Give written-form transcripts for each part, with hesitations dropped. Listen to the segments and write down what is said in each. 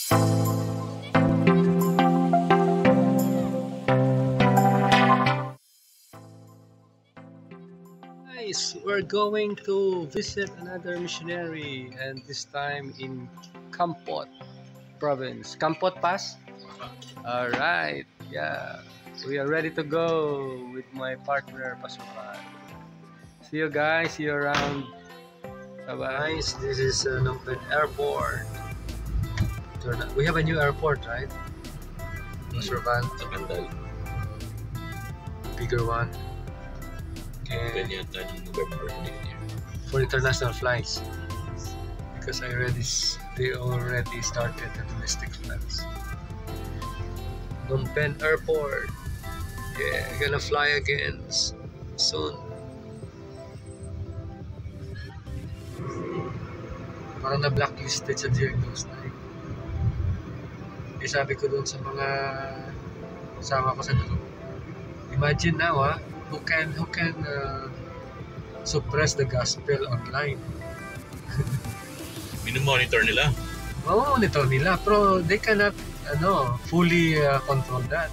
Guys, we're going to visit another missionary, and this time in Kampot province. Kampot Pass? Alright, yeah. We are ready to go with my partner, Pasukan. See you guys, see you around. Bye-bye. Guys, this is Phnom Penh Airport. We have a new airport, right? Pasukan. Sa Kandal. Bigger one. Then yata ng November next year. For international flights, because they already started the domestic flights. Phnom Penh Airport, yeah, gonna fly again soon. Parang na blacklisted sa during those time. Sabi ko doon sa mga kasama ko sa group, imagine now who can suppress the gospel online. Monitor nila. Monitor nila, pero they cannot fully control that.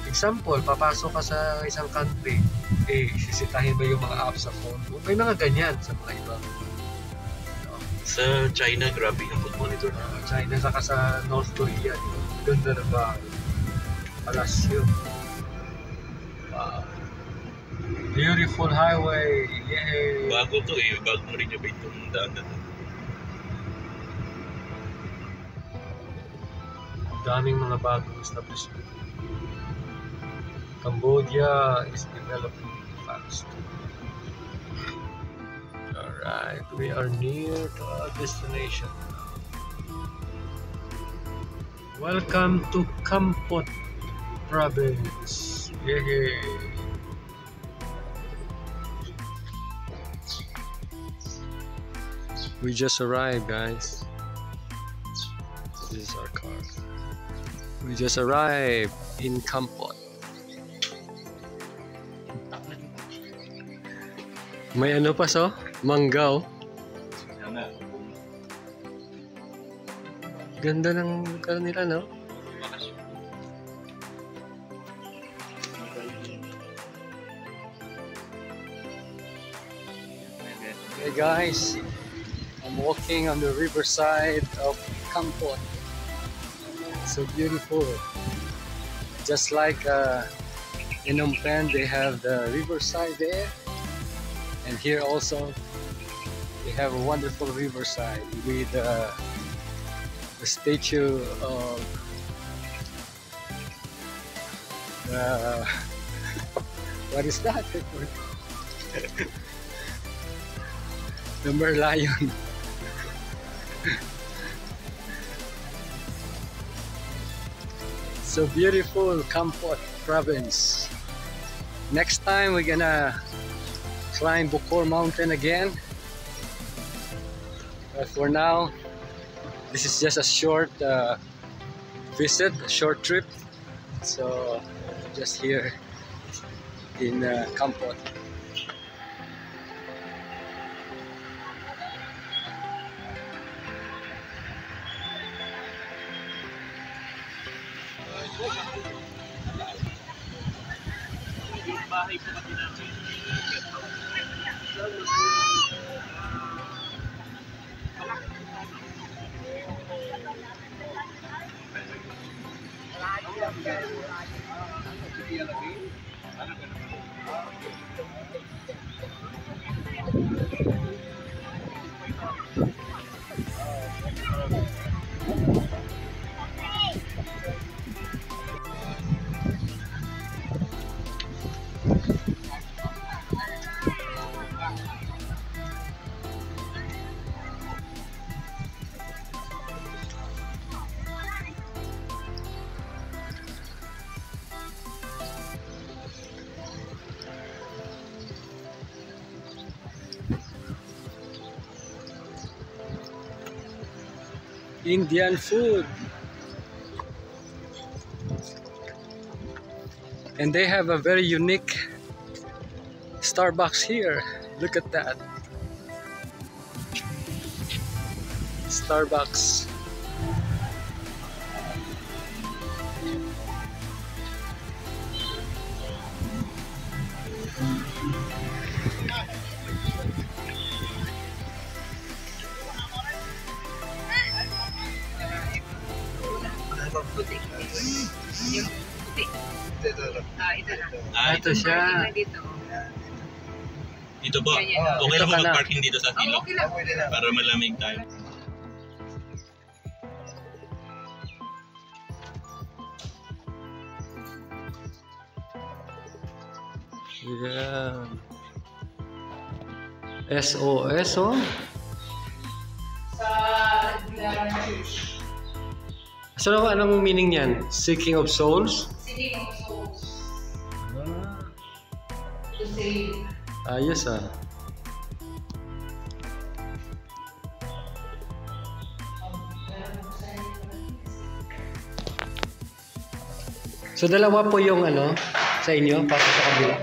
Example, papasok ka sa isang country, sisitahin ba yung mga apps sa phone mo? May mga ganyan sa mga iba. Sa China, grabe yung monitor na. China, saka sa North Korea, ganda na ba? Palasyo. Wow. Beautiful highway, yay! Bago to bago rin yung itong daan na to. Daming mga bagong establishment. Cambodia is developing fast. Alright, we are near to our destination. Welcome to Kampot province. Yay! We just arrived, guys. This is our car. We just arrived in Kampot. May ano pa Manggao. Ganda ng lugar nila, no? Hey guys, I'm walking on the riverside of Kampot. So beautiful. Just like in Phnom Penh, they have the riverside there, and here also they have a wonderful riverside with the statue of what is that? The Merlion. So beautiful, Kampot province. Next time we're gonna climb Bukor Mountain again. But for now, this is just a short visit, a short trip. So just here in Kampot. Bahay po kami namin. Indian food. And they have a very unique Starbucks here. Look at that. Starbucks. Puti. Yung puti. Ito. Ito na. Ito siya. Dito. Dito po. Ganyan. Okay lang Ito po ka na. mag-parking dito sa Tilo. Okay lang. Pwede na. Para malamig tayo. Yeah. SOS, oh. So, anong meaning niyan? Seeking of souls? Singing of souls. Ah, To save. ayos ah. So, dalawa po yung ano sa inyo, pasok sa kabila.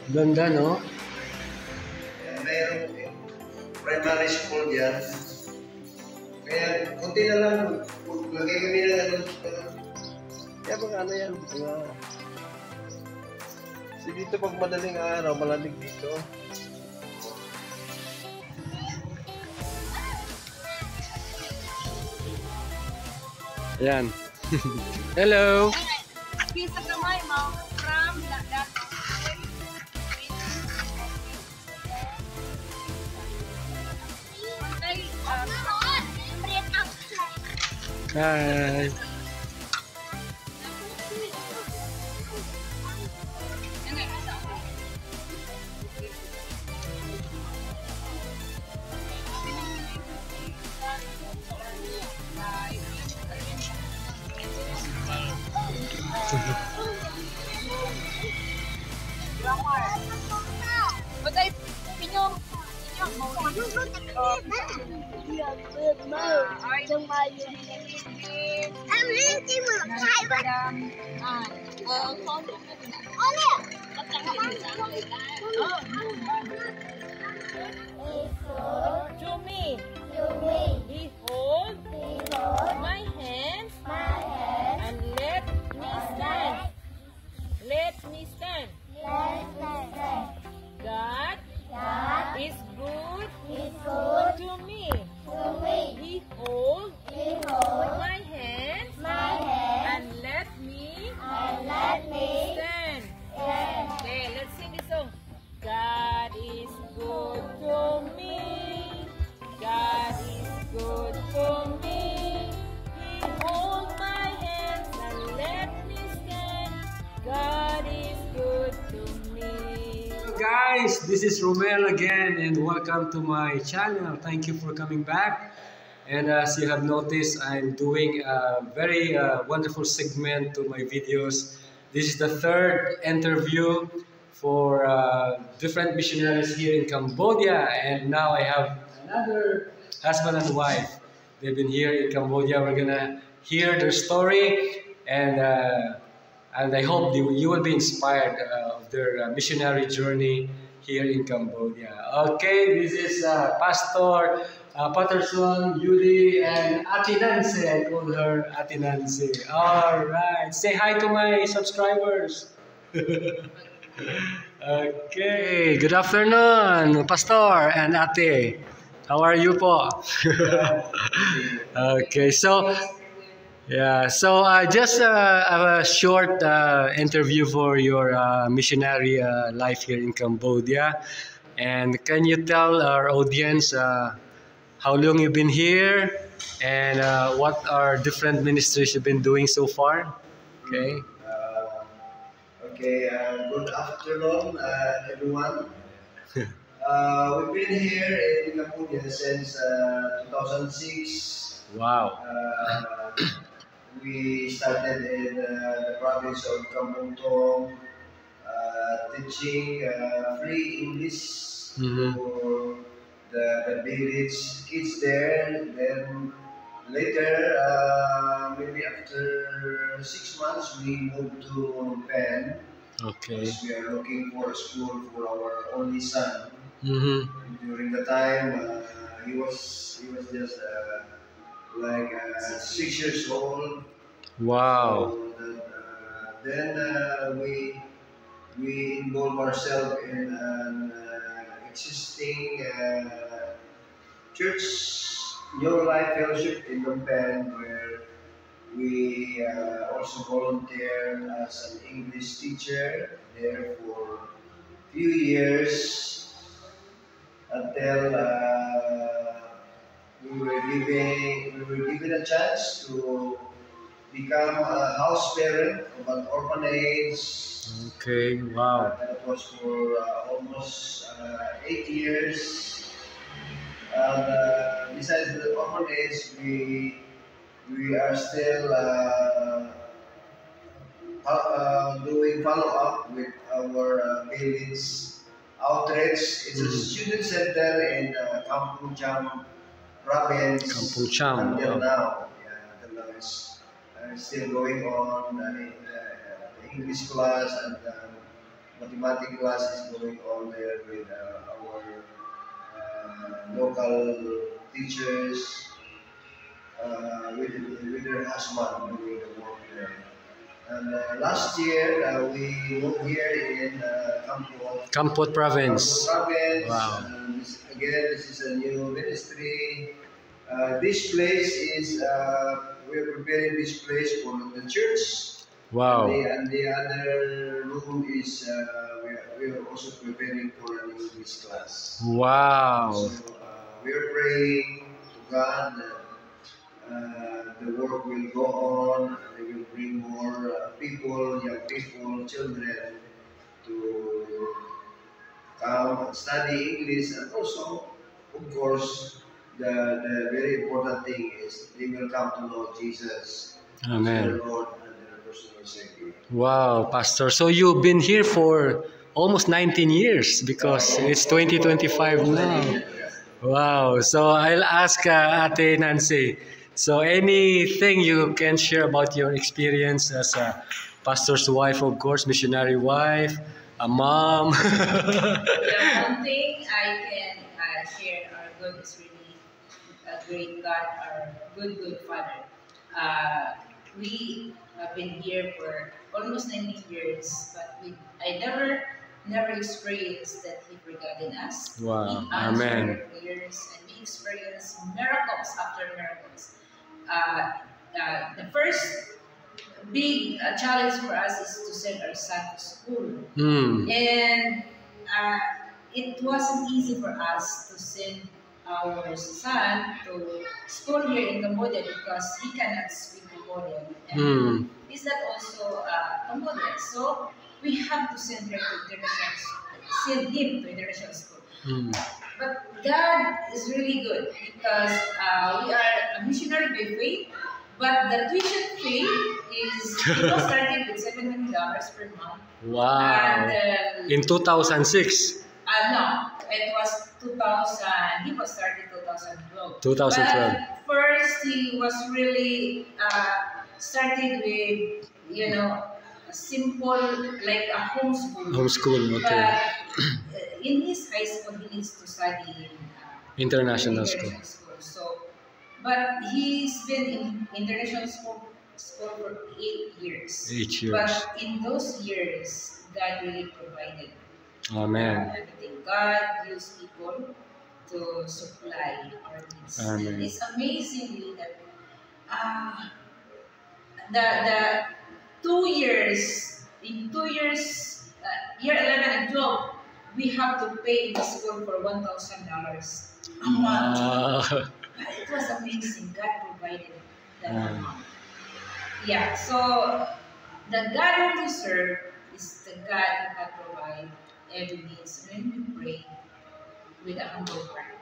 Ganda, no? Mayroon primary school dyan. Kaya kunti na lang, lagay kami na ano. Kaya bang ano yan? Kasi dito pag madaling araw, malamig dito. Ayan. Hello! Piece of the my mom from that. Hi! But I pinyo to me. Behold my hands and let me stand. Let me stand. God is good to me. Behold my hands and let me stand. Okay, let's sing this song. God is good to me. God is good to me. Behold my hands and let me stand. God is good to me. Hello guys, this is Romel again and welcome to my channel. Thank you for coming back. And as you have noticed, I'm doing a very wonderful segment to my videos. This is the third interview for different missionaries here in Cambodia, and now I have another husband and wife. They've been here in Cambodia. We're gonna hear their story, and I hope you will be inspired of their missionary journey here in Cambodia. Okay, this is Pastor Patterson, Yuli, and Ate Nancy. I call her Ate Nancy. All right, say hi to my subscribers. Okay, good afternoon, Pastor and Ate. How are you po? Okay, so yeah, so just a short interview for your missionary life here in Cambodia. And can you tell our audience how long you've been here and what are different ministries you've been doing so far? Okay. Good afternoon, everyone. We've been here in Cambodia since 2006. Wow. We started in the province of Kampong teaching free English Mhm. for the village kids there. Then later, maybe after 6 months, we moved to Phnom Penh. Okay. Because we are looking for a school for our only son. Mm-hmm. During the time, he was just like 6 years old. Wow. So, then we involve ourselves in an existing church, New Life Fellowship in Phnom Penh, where We also volunteered as an English teacher there for few years until we were given a chance to become a house parent of an orphanage. Okay, wow. That was for almost 8 years. And besides the orphanage, we are still doing follow up with our village outreach. It's a student center in Kampung Cham province. Kampung Cham, Until wow. now, yeah, until now it's still going on. The English class and mathematics class is going on there with our local teachers with their husband doing the work there. And last year we moved here in Kampot Kampot Province. province. Wow. And this is a new ministry. This place is we're preparing this place for the church. Wow. And the other room is we are also preparing for an English class. Wow. So we're praying to God that the work will go on. They will bring more people, young people, children to come and study English, and also, of course, the very important thing is they will come to know Jesus as Amen. their Lord and their personal Savior. Wow, Pastor. So you've been here for almost 19 years because it's 2025 now. Wow. So I'll ask Ate Nancy. So anything you can share about your experience as a pastor's wife, of course, missionary wife, a mom. The one thing I can share, our God is really a great God, our good Father. We have been here for almost 19 years, but I never experienced that He forgotten us. Wow. He answered Amen. our prayers, and we experienced miracles after miracles. The first big challenge for us is to send our son to school. And it wasn't easy for us to send our son to school here in Cambodia because he cannot speak Cambodian. And he's not also Cambodian. So we have to send him to international school. But God is really good because we are a missionary by faith, but the tuition fee is starting with $700 per month. Wow. And In 2006. no, it was 2000. He was started 2012. 2012. But first, he was really started with a simple like a homeschool. Homeschool, okay. But in his high school, he needs to study in International school. So, but he's been in international school for 8 years. 8 years. But in those years, God really provided Amen. everything. God used people to supply our needs. Amen. And it's amazingly that the 2 years, in 2 years, year 11 and 12, we have to pay in the school for $1,000 a month. It was amazing. God provided that amount. Yeah, so the God who we serve is the God who can provide every needs. When we pray with a humble heart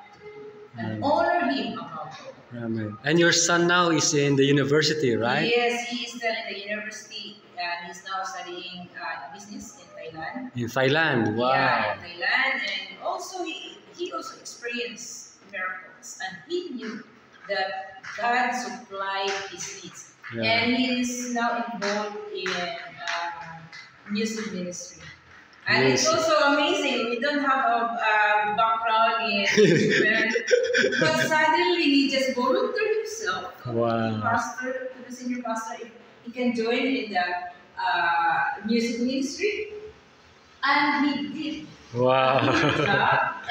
and honor Him above all. Amen. And your son now is in the university, right? Yes, he is still in the university and he's now studying business in Thailand. In Thailand. Wow. Yeah, in Thailand, and also he also experienced miracles, and he knew that God supplied his needs. Yeah. And he is now involved in music ministry. And it's also amazing. We don't have a background in music, but suddenly he just volunteered himself to the senior pastor, if he can join in the music ministry. And he did. Wow.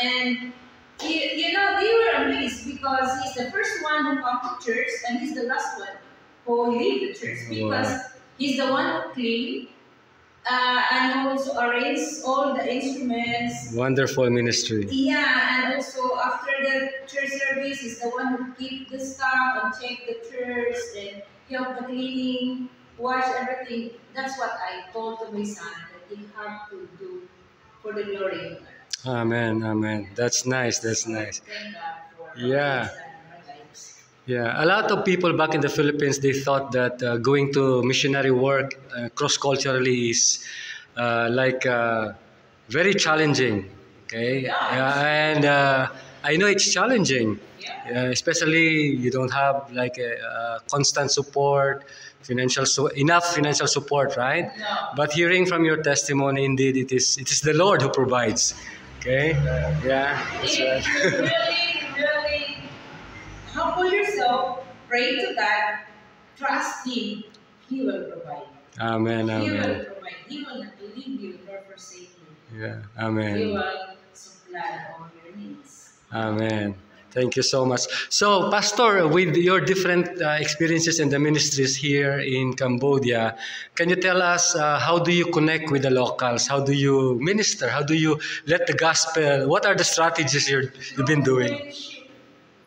And they were amazed because he's the first one who come to church and he's the last one who lead the church because he's the one who clean and also arrange all the instruments. Wonderful ministry. Yeah, and also after the church service, he's the one who keep the stuff and check the church and help the cleaning, wash everything. That's what I told to my son that he have to do for the glory of God. Amen, amen. That's nice, that's nice. Thank God for Yeah. his son in our lives. Yeah, a lot of people back in the Philippines, they thought that going to missionary work cross-culturally is very challenging. Okay, and I know it's challenging, Yeah. especially you don't have like a constant support, enough financial support, right? No. But hearing from your testimony, indeed, it is the Lord who provides. Okay, yeah, that's If right. you really humble yourself, pray to God, trust Him, He will provide. Amen, He will amen. provide. He will not leave you nor forsake you. Yeah, He amen. will supply all your needs. Amen. Thank you so much. So, Pastor, with your different experiences in the ministries here in Cambodia, can you tell us how do you connect with the locals? How do you minister? How do you let the gospel? What are the strategies you've been doing?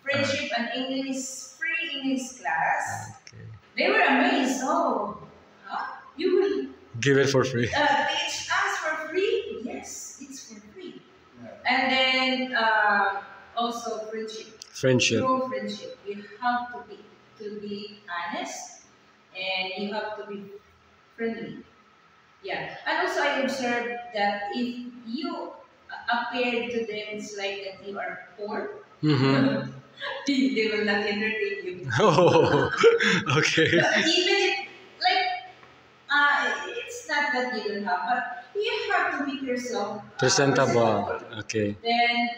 Friendship and English, free English class. Okay. They were amazed. Oh, huh? You will Give it for free. teach us for free? Yes, it's for free. And then also friendship. Friendship. True friendship. You have to be honest and you have to be friendly. Yeah. And also I observed that if you appear to them, it's like that you are poor. Mm-hmm. They will not entertain you. Oh, okay. But even if, like, it's not that you don't have, but you have to make yourself Presentable. Okay. Then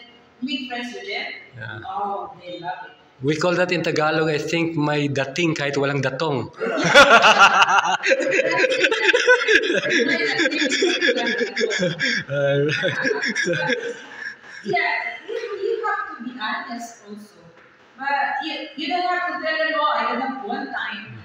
make friends with them. Yeah. Oh, they love it. We call that in Tagalog, I think, may dating kahit walang datong. Yeah, you have to be honest also. But you don't have to tell them, oh, I don't have one time.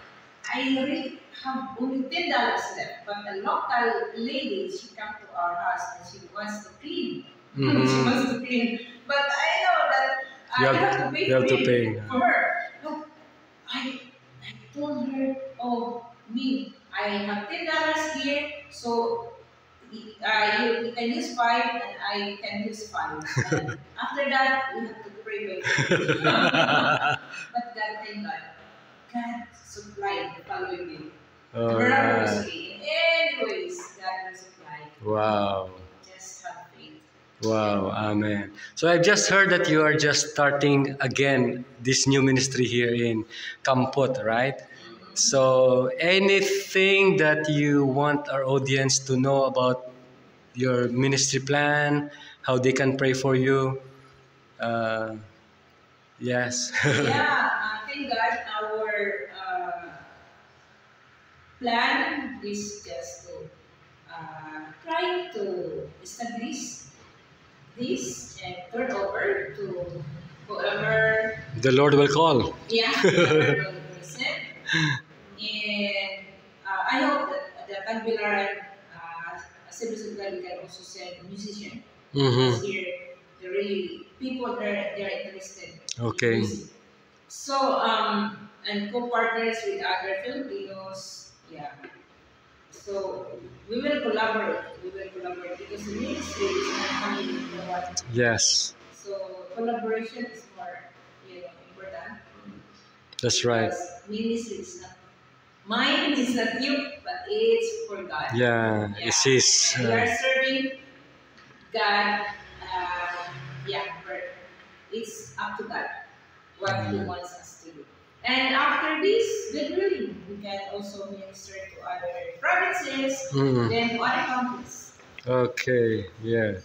I really have only $10 left. But the local lady, she come to our house and she wants to clean. Mhm. She wants to clean. But I know that You you have- have to pay you have for to it pay. for her. But I told her, oh, I have $10 here, so you can use 5 and I can use 5. And after that, you have to pray by faith. But God, thank God. God supplied the following day. Alright. Miraculously. In any ways, God will supply. Wow. Just have faith. Wow. Amen. So I've just heard that you are just starting again this new ministry here in Kampot, right? So anything that you want our audience to know about your ministry plan, how they can pray for you? Yes. Yeah, thank God our plan is just to try to establish this and turn over to whoever, The Lord will call. whoever will present. And I hope that the Tagbilaran Assemblies of God can also send musician. Because Mm-hmm. here, people they're interested. Okay. Music. So, and co-partners with other Filipinos, yeah. So, we will collaborate. Because the ministry is not coming from one. Yes, So, collaboration is more, important. that's right. Because ministry is not, mine is not you, but it's for God. Yeah, Yeah. it is. And we are serving God, but it's up to God what He wants us to do. And after this, good willing, we can also minister to other provinces, Mm. then to other countries. Okay, yeah.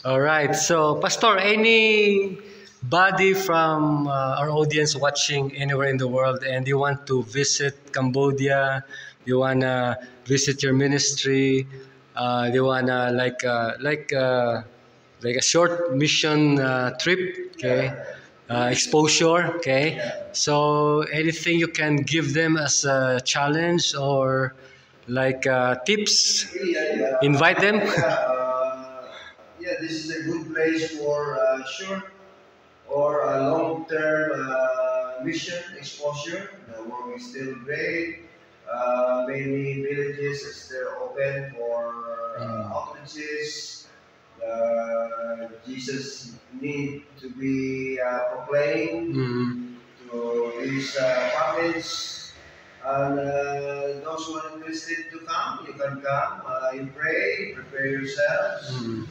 All right. So, Pastor, anybody from our audience watching anywhere in the world and you want to visit Cambodia, you want to visit your ministry, you want to like a short mission trip, okay? exposure. Okay, Yeah. so anything you can give them as a challenge or like tips? Yeah. Invite them. Yeah, this is a good place for short or a long-term mission exposure. The work is still great. Many villages are still open for outreaches. Jesus need to be proclaimed Mm, to this province. And those who are interested to come, you can come. You pray, prepare yourselves mm.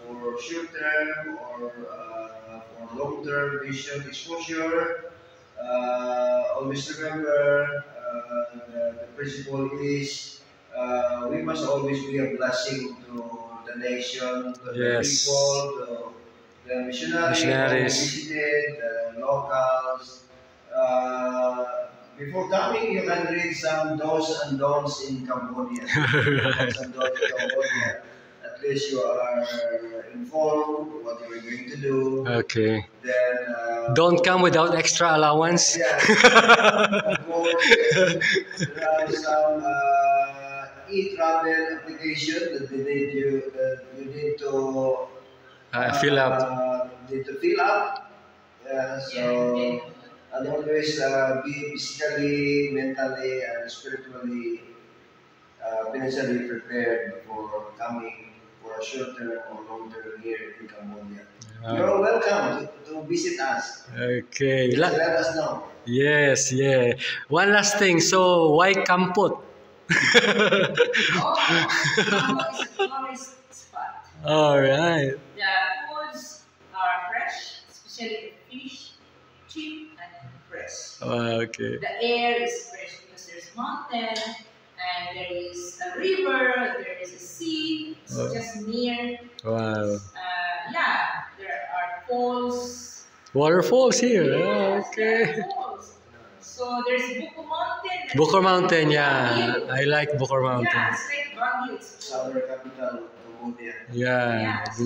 for short term or for long term vision exposure. Always remember the principle is we must always be a blessing to the nation, to the Yes. people, to the missionaries, Missionaries. who visited, the locals. Before coming, you can read some do's and don'ts in Cambodia. Do's and don'ts in Cambodia. At least you are informed what you are going to do. Okay. Then Don't come without extra allowance. Yeah. Of course, there are some e-travel application that you need to Fill up. Need to fill up. So and always be physically, mentally, and spiritually, financially prepared before coming for a short term or long term here in Cambodia. You're welcome to visit us. Okay. Just let us know. Yes, yeah. One last thing. So why Kampot? Cambodia is a tourist spot. All right. The foods are fresh, especially the fish, cheap and fresh. Okay. The air is fresh because there's mountain and there is a river, there is a sea. It's Oh. just near. Wow. Yeah, there are falls. Waterfalls here. Yes, Oh, okay. there are falls. So there's Buko Mountain. Bukor Mountain, yeah. Baguio. I like Bukor Mountain. Yeah, it's like Baguio. It's Southern capital of Cambodia. Yeah. Yeah, so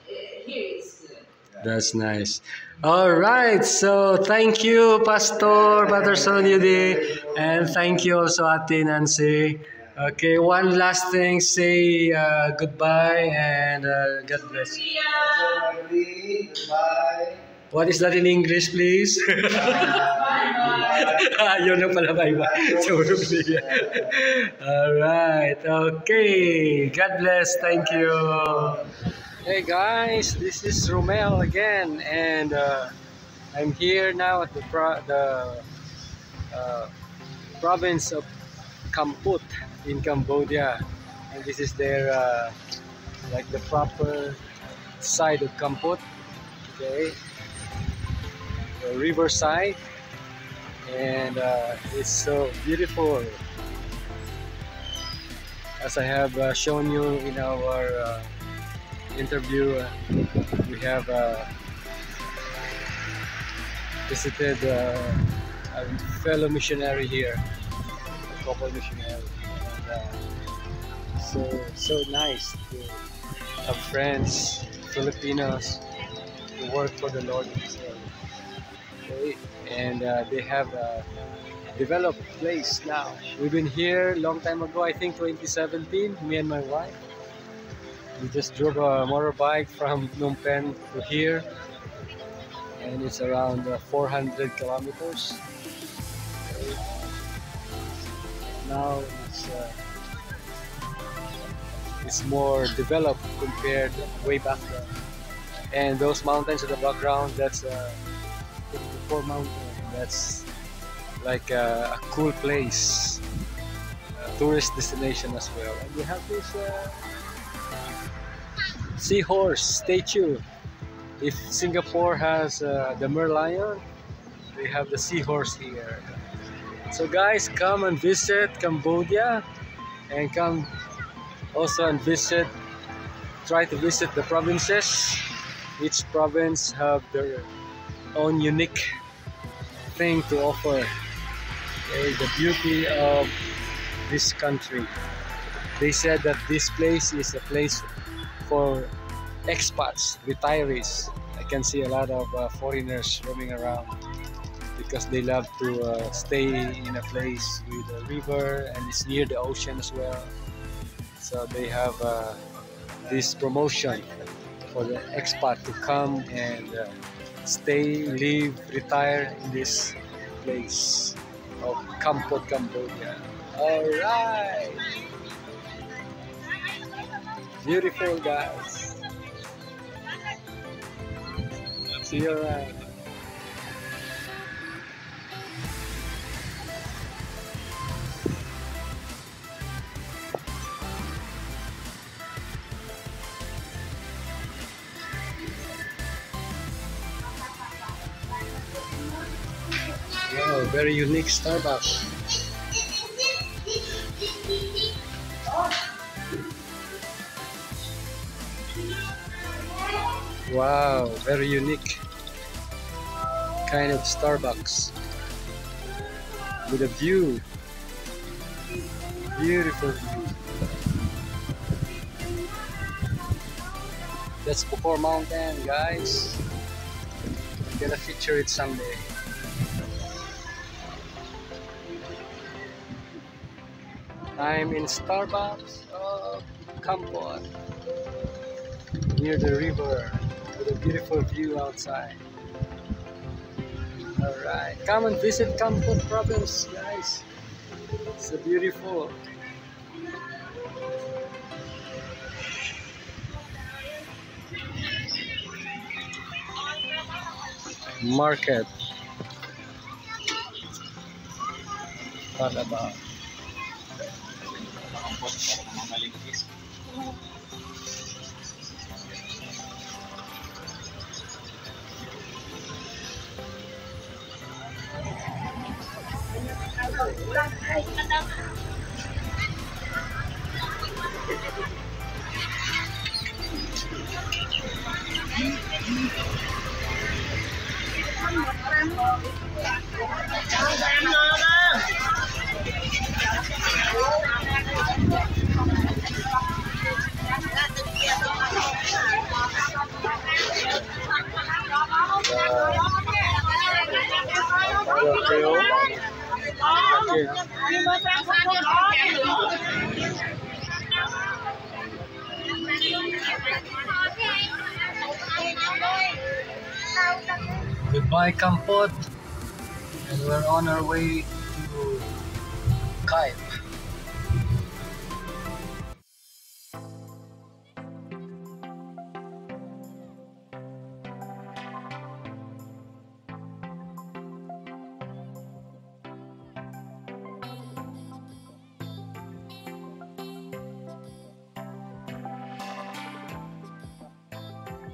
here is good. That's nice. All right. So thank you, Pastor Patterson Yudi, and thank you also Ate Nancy. Okay, one last thing. Say goodbye and God bless. Korea. Family, goodbye. What is that in English, please? Yun na pala, bye-bye. Surog niya. Alright, okay. God bless, thank you. Hey guys, this is Romel again, and I'm here now at the province of Kampot in Cambodia, and this is their like the proper side of Kampot. Okay, the riverside, and it's so beautiful, as I have shown you in our interview. We have visited a fellow missionary here, a couple missionary, and so nice to have friends, Filipinos, who work for the Lord Himself. Okay. And they have a developed place now. We've been here a long time ago, I think 2017, me and my wife. We just drove a motorbike from Phnom Penh to here, and it's around 400 kilometers. Okay. Now it's more developed compared way back then. And those mountains in the background, that's Bukor Mountain. That's like a cool place, a tourist destination as well. And we have this seahorse statue. If Singapore has the merlion, they have the seahorse here. So guys, come and visit Cambodia, and come also and visit, try to visit the provinces. Each province have their own unique thing to offer. Okay, the beauty of this country. They said that this place is a place for expats, retirees, I can see a lot of foreigners roaming around because they love to stay in a place with a river and it's near the ocean as well. So they have this promotion for the expat to come and stay, live, retire in this place of Kampot, Cambodia. Alright! Beautiful guys. See you around. Wow, very unique Starbucks. Wow, very unique kind of Starbucks with a view, beautiful view. That's Bukor Mountain, guys. I'm gonna feature it someday. I'm in Starbucks of Kampot, near the river, with a beautiful view outside. Alright, come and visit Kampot province, guys. It's a beautiful. Market. Talaba. Goodbye, Kampot, and we're on our way to Kaip.